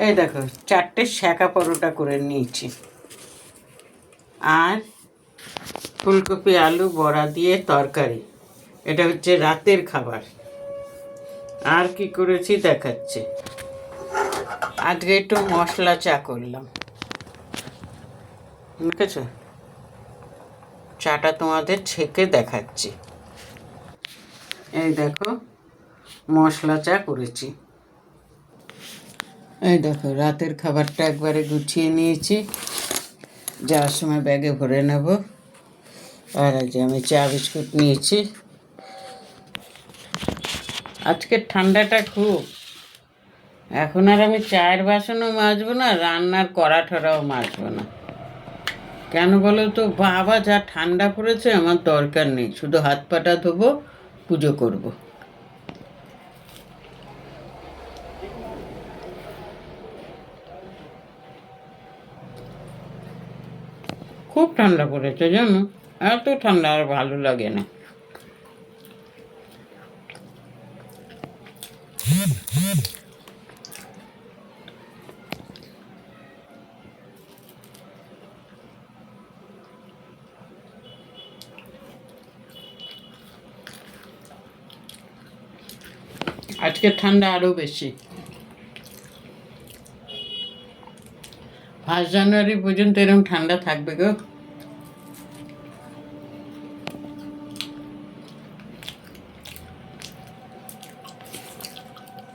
এই দেখো 4টে শাঁকা পরোটা করে নিয়েছি, আর ফুলকপি আলু বড়া দিয়ে তরকারি। এটা হচ্ছে রাতের খাবার। আর কি করেছি দেখাচ্ছি। আজকে একটু মশলা চা করলাম, দেখেছো? চাটা তোমাদের ছেঁকে দেখাচ্ছি। এই দেখো মশলা চা করেছি। এই দেখো রাতের খাবারটা একবারে গুছিয়ে নিয়েছি, যাওয়ার সময় ব্যাগে ভরে নেব। আর এই যে আমি চা বিস্কুট নিয়েছি। আজকে ঠান্ডাটা খুব, এখন আর আমি চায়ের বাসনও মাজবো না, রান্নার কড়া ঠড়াও মাজবো না। কেন বলো তো, বাবা যা ঠান্ডা পড়েছে, আমার দরকার নেই, শুধু হাত পাটা ধোবো, পুজো করব। খুব ঠান্ডা পড়েছে জানো, এত ঠান্ডা আর ভালো লাগে না। আজকে ঠান্ডা আরও বেশি। 1 জানুয়ারি পর্যন্ত এরকম ঠান্ডা থাকবে গো।